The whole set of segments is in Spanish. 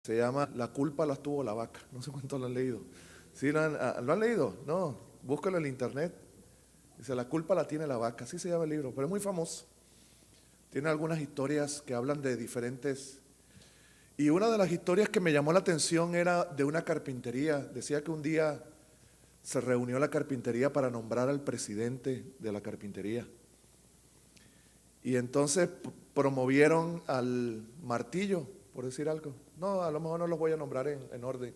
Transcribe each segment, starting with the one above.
Se llama La culpa la tuvo la vaca. No sé cuánto lo han leído. ¿Sí lo han leído? No, búscalo en el internet. Dice, la culpa la tiene la vaca. Así se llama el libro, pero es muy famoso. Tiene algunas historias que hablan de diferentes. Y una de las historias que me llamó la atención era de una carpintería. Decía que un día se reunió la carpintería para nombrar al presidente de la carpintería. Y entonces promovieron al martillo, por decir algo. No, a lo mejor no los voy a nombrar en orden.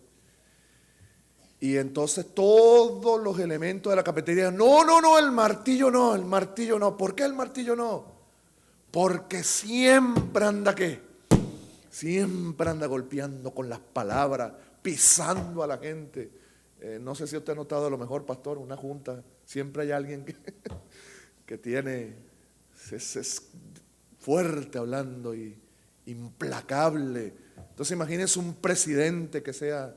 Y entonces todos los elementos de la cafetería, no, el martillo no, el martillo no. ¿Por qué el martillo no? Porque siempre anda, ¿qué? Siempre anda golpeando con las palabras, pisando a la gente. No sé si usted ha notado, a lo mejor, pastor, una junta, siempre hay alguien que tiene, es fuerte hablando y implacable. Entonces imagínense un presidente que sea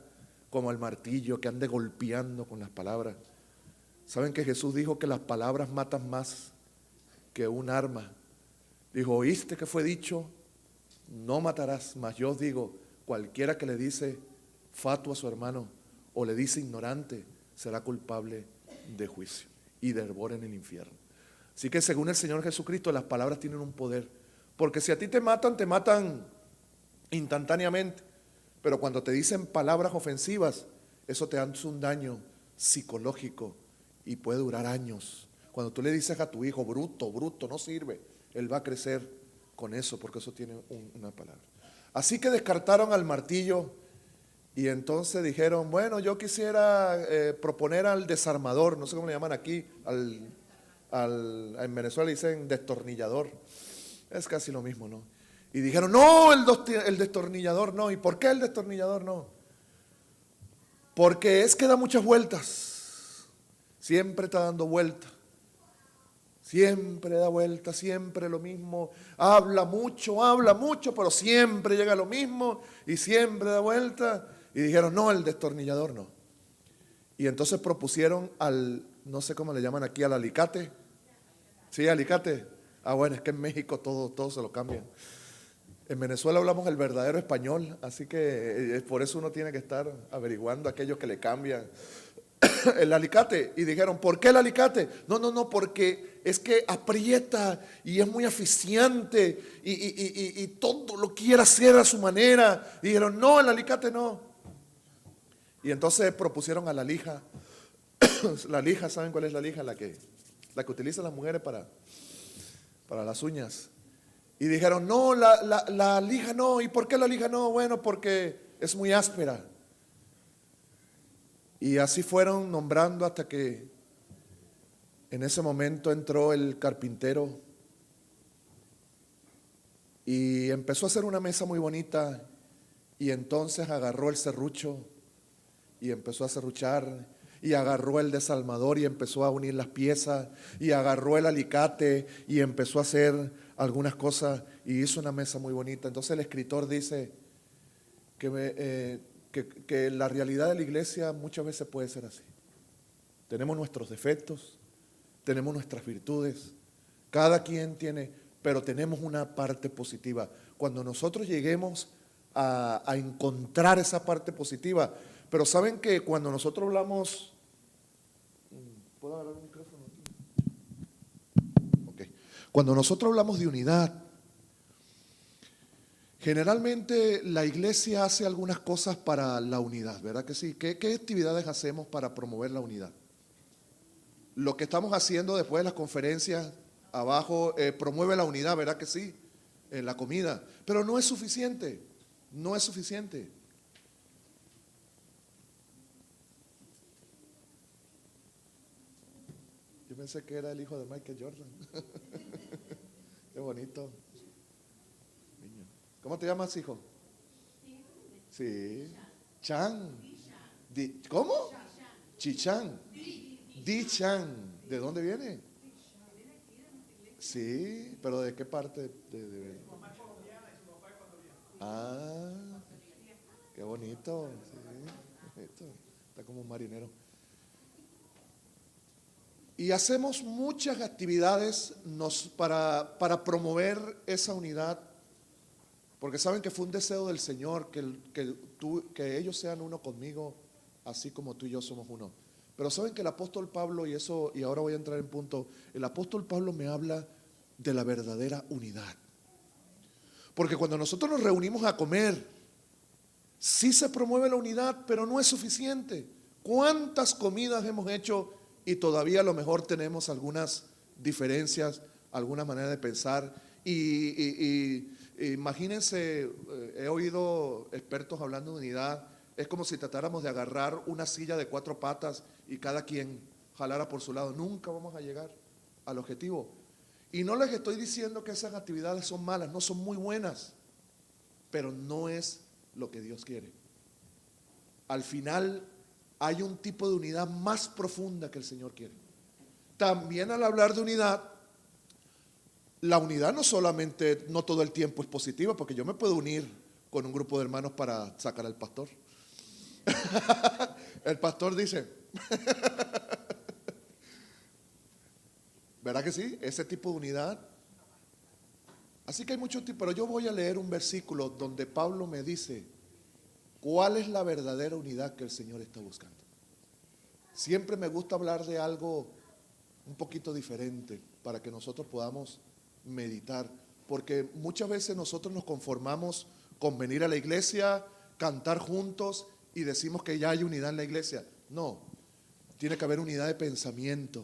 como el martillo, que ande golpeando con las palabras. ¿Saben que Jesús dijo que las palabras matan más que un arma? Dijo, ¿oíste que fue dicho? No matarás, mas yo os digo, cualquiera que le dice fatuo a su hermano o le dice ignorante, será culpable de juicio y de hervor en el infierno. Así que según el Señor Jesucristo, las palabras tienen un poder. Porque si a ti te matan instantáneamente. Pero cuando te dicen palabras ofensivas, eso te hace un daño psicológico y puede durar años. Cuando tú le dices a tu hijo, bruto, no sirve, él va a crecer con eso, porque eso tiene una palabra. Así que descartaron al martillo y entonces dijeron, bueno, yo quisiera proponer al desarmador, no sé cómo le llaman aquí, en Venezuela le dicen destornillador, es casi lo mismo, ¿no? Y dijeron, no, el destornillador no. ¿Y por qué el destornillador no? Porque es que da muchas vueltas. Siempre está dando vueltas. Siempre da vueltas, siempre lo mismo. Habla mucho, pero siempre llega a lo mismo y siempre da vueltas. Y dijeron, no, el destornillador no. Y entonces propusieron no sé cómo le llaman aquí, al alicate. ¿Sí, alicate? Ah, bueno, es que en México todo se lo cambian. En Venezuela hablamos el verdadero español, así que por eso uno tiene que estar averiguando aquellos que le cambian el alicate. Y dijeron, ¿por qué el alicate? No, porque es que aprieta y es muy aficiante y todo lo quiere hacer a su manera. Y dijeron, no, el alicate no. Y entonces propusieron a la lija. La lija, ¿saben cuál es la lija? La que utilizan las mujeres para las uñas. Y dijeron, no, la lija no. ¿Y por qué la lija no? Bueno, porque es muy áspera. Y así fueron nombrando hasta que en ese momento entró el carpintero y empezó a hacer una mesa muy bonita. Y entonces agarró el serrucho y empezó a serruchar. Y agarró el desalmador y empezó a unir las piezas. Y agarró el alicate y empezó a hacer algunas cosas y hizo una mesa muy bonita. Entonces el escritor dice que la realidad de la iglesia muchas veces puede ser así. Tenemos nuestros defectos, tenemos nuestras virtudes, cada quien tiene, pero tenemos una parte positiva. Cuando nosotros lleguemos a encontrar esa parte positiva, pero saben que cuando nosotros hablamos, ¿puedo hablar el micrófono? Okay. Cuando nosotros hablamos de unidad, generalmente la iglesia hace algunas cosas para la unidad, ¿verdad que sí? ¿Qué actividades hacemos para promover la unidad? Lo que estamos haciendo después de las conferencias abajo promueve la unidad, ¿verdad que sí? En la comida, pero no es suficiente, no es suficiente. Yo pensé que era el hijo de Michael Jordan. Qué bonito. ¿Cómo te llamas, hijo? Sí. Chan. ¿Cómo? Chichán. Di-chan. ¿De dónde viene? Sí, pero ¿de qué parte? Ah, qué bonito. Sí, está como un marinero. Y hacemos muchas actividades para promover esa unidad. Porque saben que fue un deseo del Señor que ellos sean uno conmigo, así como tú y yo somos uno. Pero saben que el apóstol Pablo, y ahora voy a entrar en punto, el apóstol Pablo me habla de la verdadera unidad. Porque cuando nosotros nos reunimos a comer, sí se promueve la unidad, pero no es suficiente. ¿Cuántas comidas hemos hecho y todavía a lo mejor tenemos algunas diferencias, alguna manera de pensar? Imagínense, he oído expertos hablando de unidad. Es como si tratáramos de agarrar una silla de 4 patas y cada quien jalara por su lado. Nunca vamos a llegar al objetivo. Y no les estoy diciendo que esas actividades son malas, no, son muy buenas, pero no es lo que Dios quiere. Al final hay un tipo de unidad más profunda que el Señor quiere. También al hablar de unidad, la unidad no solamente, no todo el tiempo es positiva, porque yo me puedo unir con un grupo de hermanos para sacar al pastor. El pastor dice, ¿verdad que sí? Ese tipo de unidad. Así que hay muchos tipos, pero yo voy a leer un versículo donde Pablo me dice cuál es la verdadera unidad que el Señor está buscando. Siempre me gusta hablar de algo un poquito diferente para que nosotros podamos meditar, porque muchas veces nosotros nos conformamos con venir a la iglesia, cantar juntos y decimos que ya hay unidad en la iglesia. No, tiene que haber unidad de pensamiento,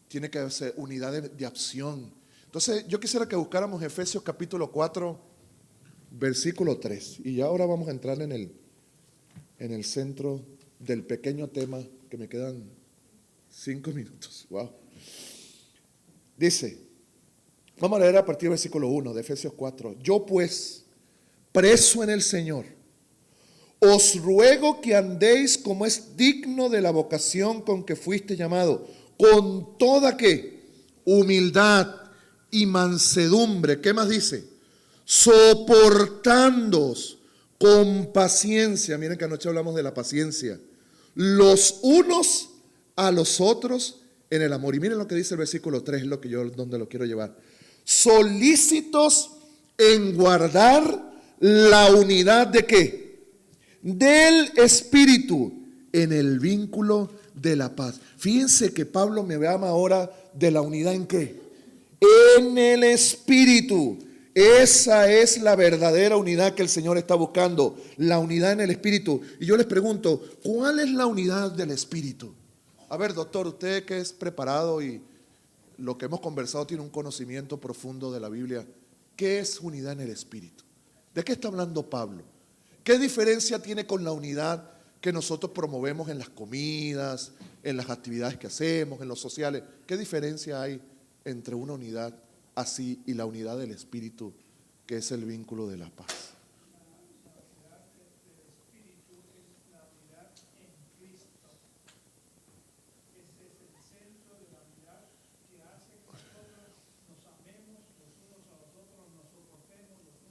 tiene que haber unidad de acción. Entonces yo quisiera que buscáramos Efesios capítulo 4, versículo 3, y ya ahora vamos a entrar en el centro del pequeño tema, que me quedan 5 minutos. Wow. Dice, vamos a leer a partir del versículo 1 de Efesios 4. Yo pues, preso en el Señor, os ruego que andéis como es digno de la vocación con que fuiste llamado, con toda ¿qué? Humildad y mansedumbre. ¿Qué más dice? Soportándoos con paciencia. Miren que anoche hablamos de la paciencia. Los unos a los otros en el amor. Y miren lo que dice el versículo 3, es donde lo quiero llevar. Solícitos en guardar la unidad de ¿qué? Del Espíritu en el vínculo de la paz. Fíjense que Pablo me llama ahora de la unidad ¿en qué? En el Espíritu. Esa es la verdadera unidad que el Señor está buscando, la unidad en el Espíritu. Y yo les pregunto, ¿cuál es la unidad del Espíritu? A ver, doctor, usted que es preparado y lo que hemos conversado tiene un conocimiento profundo de la Biblia, ¿qué es unidad en el Espíritu? ¿De qué está hablando Pablo? ¿Qué diferencia tiene con la unidad que nosotros promovemos en las comidas, en las actividades que hacemos, en los sociales? ¿Qué diferencia hay entre una unidad así y la unidad del Espíritu, que es el vínculo de la paz?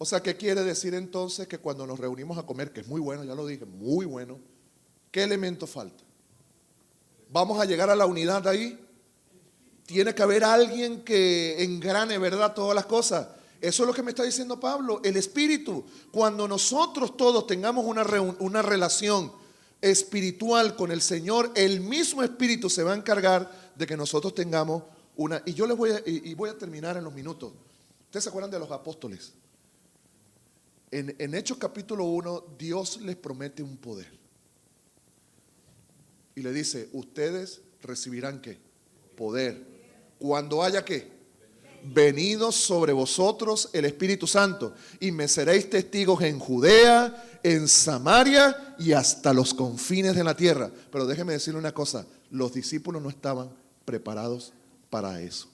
O sea, ¿qué quiere decir entonces? Que cuando nos reunimos a comer, que es muy bueno, ya lo dije, muy bueno, ¿qué elemento falta? ¿Vamos a llegar a la unidad ahí? Tiene que haber alguien que engrane, ¿verdad?, todas las cosas. Eso es lo que me está diciendo Pablo, el Espíritu. Cuando nosotros todos tengamos una relación espiritual con el Señor, el mismo Espíritu se va a encargar de que nosotros tengamos una. Y yo les voy a terminar en los minutos. ¿Ustedes se acuerdan de los apóstoles? En Hechos capítulo 1, Dios les promete un poder. Y le dice, ustedes recibirán ¿qué? Poder. Cuando haya ¿qué? Venido sobre vosotros el Espíritu Santo. Y me seréis testigos en Judea, en Samaria y hasta los confines de la tierra. Pero déjeme decirle una cosa, los discípulos no estaban preparados para eso.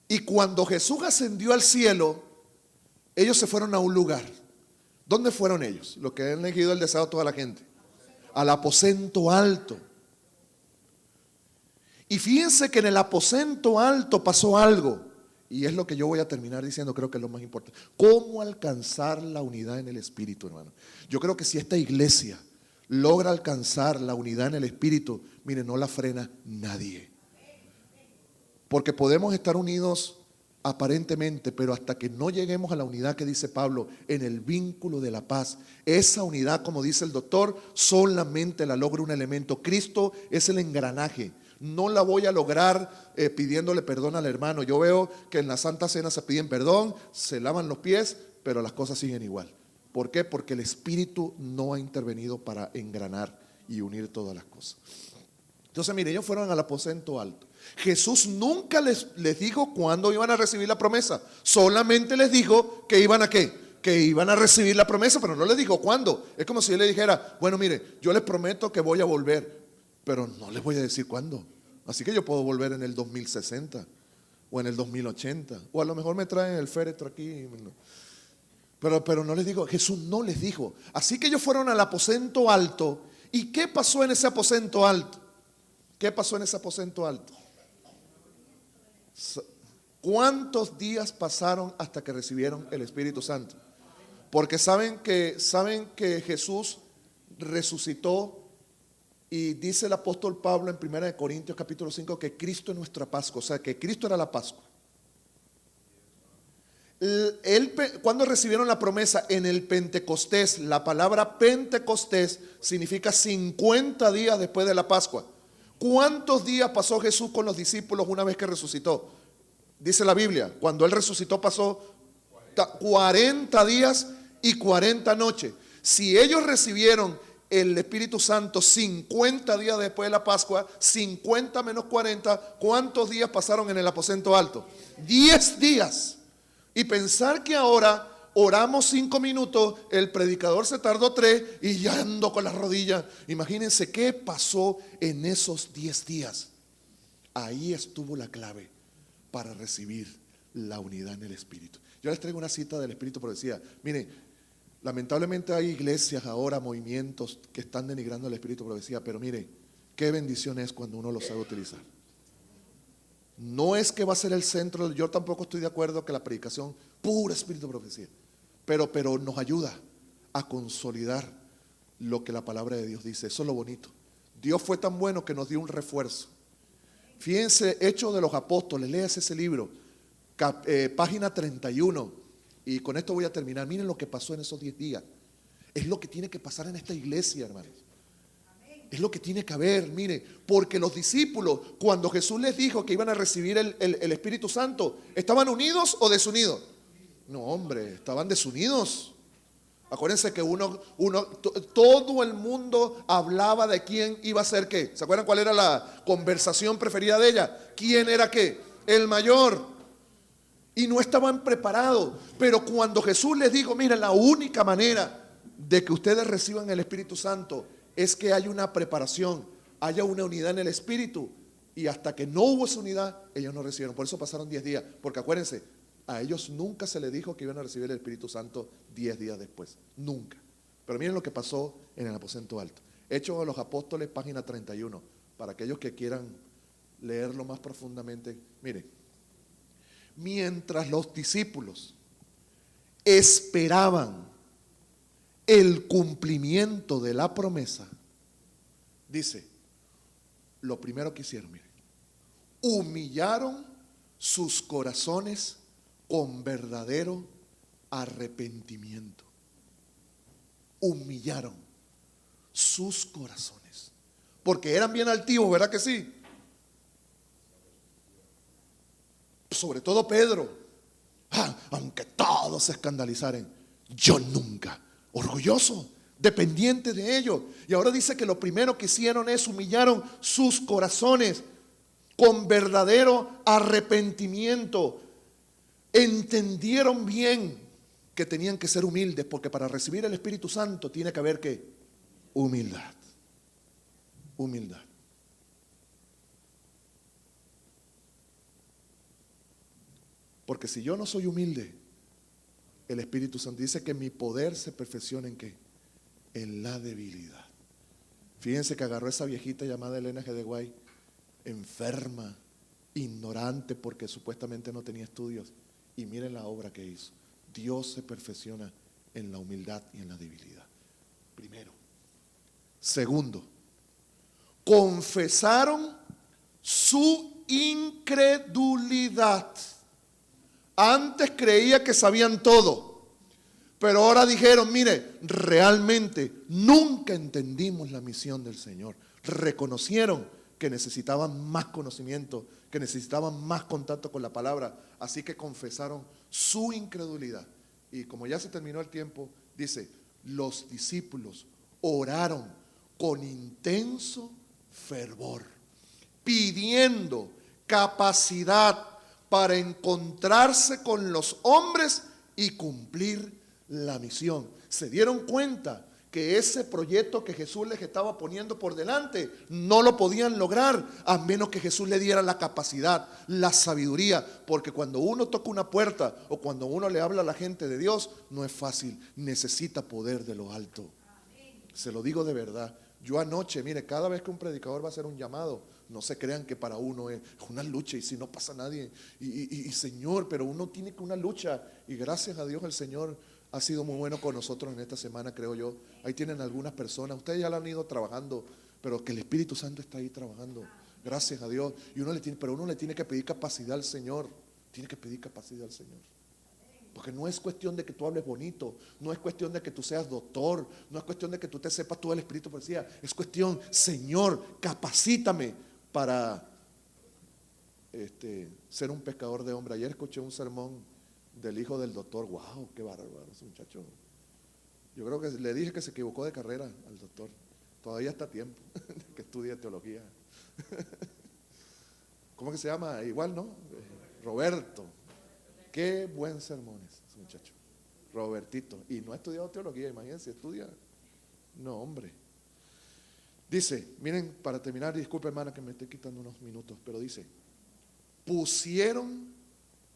Y cuando Jesús ascendió al cielo, ellos se fueron a un lugar. ¿Dónde fueron ellos? Lo que han elegido el deseo de toda la gente. Al aposento alto. Y fíjense que en el aposento alto pasó algo. Y es lo que yo voy a terminar diciendo, creo que es lo más importante. ¿Cómo alcanzar la unidad en el Espíritu, hermano? Yo creo que si esta iglesia logra alcanzar la unidad en el Espíritu, mire, no la frena nadie. Porque podemos estar unidos aparentemente, pero hasta que no lleguemos a la unidad que dice Pablo, en el vínculo de la paz, esa unidad, como dice el doctor, solamente la logra un elemento. Cristo es el engranaje. No la voy a lograr pidiéndole perdón al hermano. Yo veo que en la Santa Cena se piden perdón, se lavan los pies, pero las cosas siguen igual. ¿Por qué? Porque el Espíritu no ha intervenido para engranar y unir todas las cosas. Entonces, mire, ellos fueron al aposento alto. Jesús nunca les dijo cuándo iban a recibir la promesa. Solamente les dijo que iban a ¿qué? Que iban a recibir la promesa, pero no les dijo cuándo. Es como si yo le dijera, bueno, mire, yo les prometo que voy a volver, pero no les voy a decir cuándo. Así que yo puedo volver en el 2060 o en el 2080, o a lo mejor me traen el féretro aquí. Pero no les digo, Jesús no les dijo. Así que ellos fueron al aposento alto. ¿Y qué pasó en ese aposento alto? ¿Qué pasó en ese aposento alto? ¿Cuántos días pasaron hasta que recibieron el Espíritu Santo? Porque saben que Jesús resucitó, y dice el apóstol Pablo en 1 Corintios capítulo 5 que Cristo es nuestra Pascua, o sea que Cristo era la Pascua. Cuando recibieron la promesa en el Pentecostés, la palabra Pentecostés significa 50 días después de la Pascua. ¿Cuántos días pasó Jesús con los discípulos una vez que resucitó? Dice la Biblia, cuando Él resucitó pasó 40 días y 40 noches. Si ellos recibieron el Espíritu Santo 50 días después de la Pascua, 50 menos 40, ¿cuántos días pasaron en el aposento alto? 10 días. Y pensar que ahora oramos 5 minutos, el predicador se tardó 3 y ya ando con las rodillas. Imagínense qué pasó en esos 10 días. Ahí estuvo la clave para recibir la unidad en el Espíritu. Yo les traigo una cita del Espíritu Profecía. Miren, lamentablemente hay iglesias ahora, movimientos que están denigrando el Espíritu Profecía, pero miren, qué bendición es cuando uno lo sabe utilizar. No es que va a ser el centro, yo tampoco estoy de acuerdo que la predicación pura Espíritu Profecía, pero nos ayuda a consolidar lo que la palabra de Dios dice. Eso es lo bonito. Dios fue tan bueno que nos dio un refuerzo. Fíjense, Hechos de los Apóstoles, léase ese libro, página 31, y con esto voy a terminar. Miren lo que pasó en esos 10 días. Es lo que tiene que pasar en esta iglesia, hermanos. Es lo que tiene que haber, mire, porque los discípulos, cuando Jesús les dijo que iban a recibir el Espíritu Santo, ¿estaban unidos o desunidos? No, hombre, estaban desunidos. Acuérdense que todo el mundo hablaba de quién iba a ser qué. ¿Se acuerdan cuál era la conversación preferida de ella? ¿Quién era qué? El mayor. Y no estaban preparados. Pero cuando Jesús les dijo, mira, la única manera de que ustedes reciban el Espíritu Santo es que haya una preparación, haya una unidad en el Espíritu. Y hasta que no hubo esa unidad, ellos no recibieron. Por eso pasaron 10 días. Porque acuérdense, a ellos nunca se les dijo que iban a recibir el Espíritu Santo 10 días después. Nunca. Pero miren lo que pasó en el aposento alto. Hechos de los Apóstoles, página 31. Para aquellos que quieran leerlo más profundamente. Miren. Mientras los discípulos esperaban el cumplimiento de la promesa, dice, lo primero que hicieron, miren, humillaron sus corazones con verdadero arrepentimiento. Humillaron sus corazones, porque eran bien altivos, ¿verdad que sí? Sobre todo Pedro, aunque todos se escandalizaren, yo nunca. Orgulloso, dependiente de ellos. Y ahora dice que lo primero que hicieron es humillaron sus corazones con verdadero arrepentimiento. Entendieron bien que tenían que ser humildes, porque para recibir el Espíritu Santo tiene que haber ¿qué? Humildad. Humildad. Porque si yo no soy humilde, el Espíritu Santo dice que mi poder se perfecciona ¿en qué? En la debilidad. Fíjense que agarró a esa viejita llamada Elena G. de Guay, enferma, ignorante porque supuestamente no tenía estudios, y miren la obra que hizo. Dios se perfecciona en la humildad y en la debilidad. Primero. Segundo, confesaron su incredulidad Antes creía que sabían todo, pero ahora dijeron, mire, realmente nunca entendimos la misión del Señor. Reconocieron que necesitaban más conocimiento, que necesitaban más contacto con la palabra, así que confesaron su incredulidad. Y como ya se terminó el tiempo, dice, los discípulos oraron con intenso fervor, pidiendo capacidad para encontrarse con los hombres y cumplir la misión. Se dieron cuenta que ese proyecto que Jesús les estaba poniendo por delante no lo podían lograr a menos que Jesús le diera la capacidad, la sabiduría, porque cuando uno toca una puerta o cuando uno le habla a la gente de Dios, no es fácil, necesita poder de lo alto. Se lo digo de verdad. Yo anoche, mire, cada vez que un predicador va a hacer un llamado, no se crean que para uno es una lucha y si no pasa nadie. Y Señor, pero uno tiene que una lucha. Y gracias a Dios el Señor ha sido muy bueno con nosotros en esta semana, creo yo. Ahí tienen algunas personas, ustedes ya lo han ido trabajando, pero que el Espíritu Santo está ahí trabajando. Gracias a Dios. Pero uno le tiene que pedir capacidad al Señor. Tiene que pedir capacidad al Señor. Porque no es cuestión de que tú hables bonito, no es cuestión de que tú seas doctor, no es cuestión de que tú te sepas todo el Espíritu Profecía. Es cuestión, Señor, capacítame para ser un pescador de hombres. Ayer escuché un sermón del hijo del doctor. Wow, qué bárbaro ese muchacho. Yo creo que le dije que se equivocó de carrera al doctor. Todavía está a tiempo que estudie teología. ¿Cómo que se llama? Igual, ¿no? Roberto. Qué buen sermón es ese muchacho, Robertito. Y no ha estudiado teología, imagínense, estudia. No, hombre. Dice, miren, para terminar, disculpe hermana que me estoy quitando unos minutos, pero dice, pusieron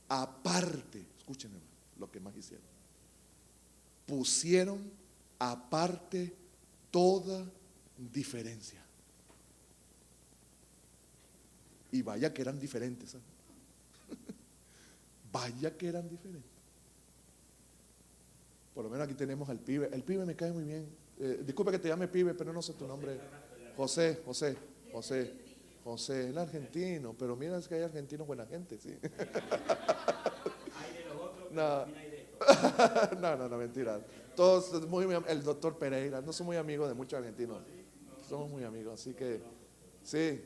aparte, escuchen hermano, lo que más hicieron. Pusieron aparte toda diferencia. Y vaya que eran diferentes, ¿sabes? Vaya que eran diferentes. Por lo menos aquí tenemos al pibe. El pibe me cae muy bien. Disculpe que te llame pibe, pero no sé tu nombre. José, el argentino. Pero mira, es que hay argentinos buena gente, sí. No, no, mentira. Todos, el doctor Pereira. No soy muy amigo de muchos argentinos. Somos muy amigos, así que sí.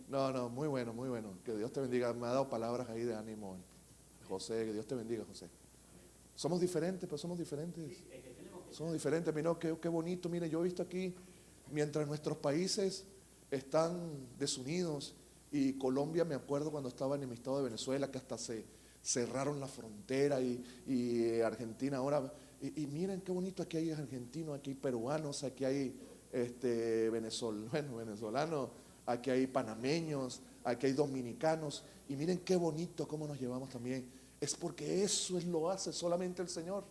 No, muy bueno, muy bueno. Que Dios te bendiga. Me ha dado palabras ahí de ánimo. José, que Dios te bendiga, José. Somos diferentes, pero somos diferentes. Somos diferentes. Mira, qué bonito. Mire, yo he visto aquí, mientras nuestros países están desunidos, y Colombia, me acuerdo cuando estaba en mi estado de Venezuela, que hasta se cerraron la frontera, y Argentina ahora. Y miren qué bonito, aquí hay argentinos, aquí hay peruanos, aquí hay venezolanos, aquí hay panameños, aquí hay dominicanos. Y miren qué bonito cómo nos llevamos también. Es porque eso lo hace solamente el Señor.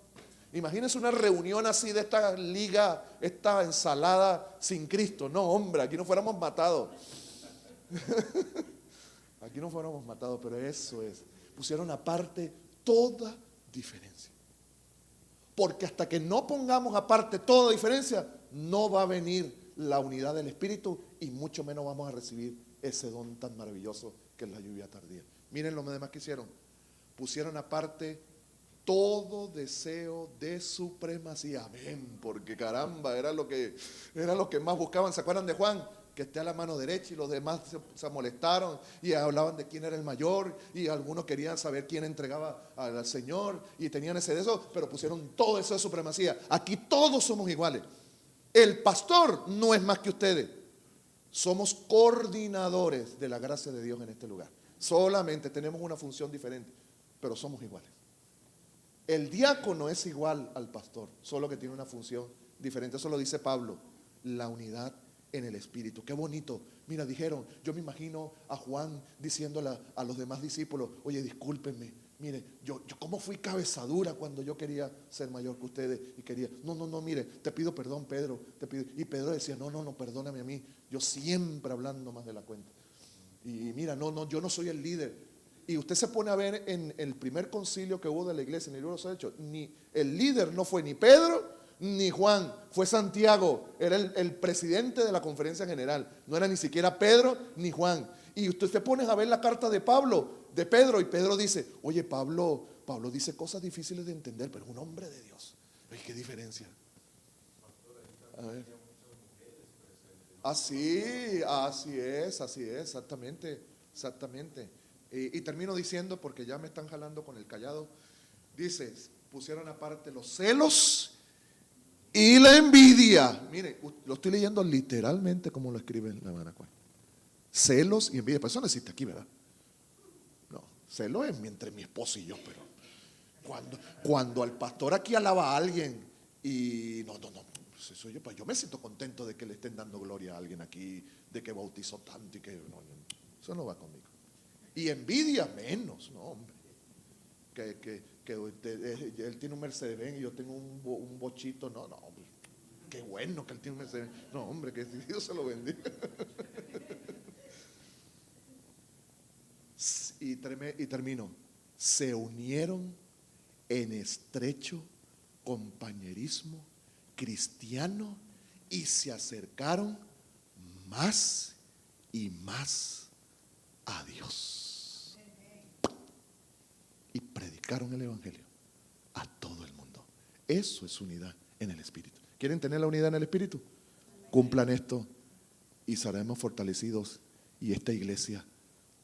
Imagínense una reunión así de esta liga, esta ensalada sin Cristo. No, hombre, aquí no fuéramos matados. Aquí no fuéramos matados, pero eso es. Pusieron aparte toda diferencia. Porque hasta que no pongamos aparte toda diferencia, no va a venir la unidad del Espíritu y mucho menos vamos a recibir ese don tan maravilloso que es la lluvia tardía. Miren lo demás que hicieron. Pusieron aparte todo deseo de supremacía. Amén, porque caramba, era lo que más buscaban. ¿Se acuerdan de Juan? Que esté a la mano derecha, y los demás se molestaron y hablaban de quién era el mayor, y algunos querían saber quién entregaba al Señor y tenían ese deseo, pero pusieron todo eso de supremacía. Aquí todos somos iguales. El pastor no es más que ustedes. Somos coordinadores de la gracia de Dios en este lugar. Solamente tenemos una función diferente, pero somos iguales. El diácono es igual al pastor, solo que tiene una función diferente. Eso lo dice Pablo, la unidad en el Espíritu. Qué bonito. Mira, dijeron, yo me imagino a Juan diciéndole a los demás discípulos, oye, discúlpenme, mire, yo cómo fui cabezadura cuando yo quería ser mayor que ustedes y quería, no, mire, te pido perdón, Pedro, te pido. Y Pedro decía, no, perdóname a mí, yo siempre hablando más de la cuenta. Y mira, yo no soy el líder. Y usted se pone a ver en el primer concilio que hubo de la iglesia, en el libro de los Hechos, ni el líder no fue ni Pedro ni Juan, fue Santiago, era el presidente de la conferencia general, no era ni siquiera Pedro ni Juan. Y usted se pone a ver la carta de Pedro, y Pedro dice, oye Pablo, Pablo dice cosas difíciles de entender, pero es un hombre de Dios. ¿Ves qué diferencia? A ver. Así es, exactamente, exactamente. Y termino diciendo, porque ya me están jalando con el callado, dice, pusieron aparte los celos y la envidia. Mire, lo estoy leyendo literalmente como lo escribe en la Manacuay. Celos y envidia, pero eso no existe aquí, ¿verdad? No, celos es entre mi esposo y yo, pero cuando el pastor aquí alaba a alguien y no, pues eso yo me siento contento de que le estén dando gloria a alguien aquí, de que bautizó tanto y que eso no va conmigo. Y envidia menos, no, hombre. Que él tiene un Mercedes-Benz y yo tengo un bochito, no, hombre. Qué bueno que él tiene un Mercedes-Benz. No, hombre, que Dios se lo bendiga. Y termino. Se unieron en estrecho compañerismo cristiano y se acercaron más y más a Dios. Y predicaron el evangelio a todo el mundo. Eso es unidad en el Espíritu. ¿Quieren tener la unidad en el Espíritu? Cumplan esto y seremos fortalecidos, y esta iglesia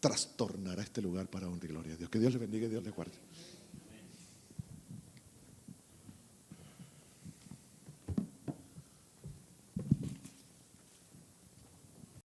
trastornará este lugar para honra y gloria a Dios. Que Dios les bendiga y Dios les guarde.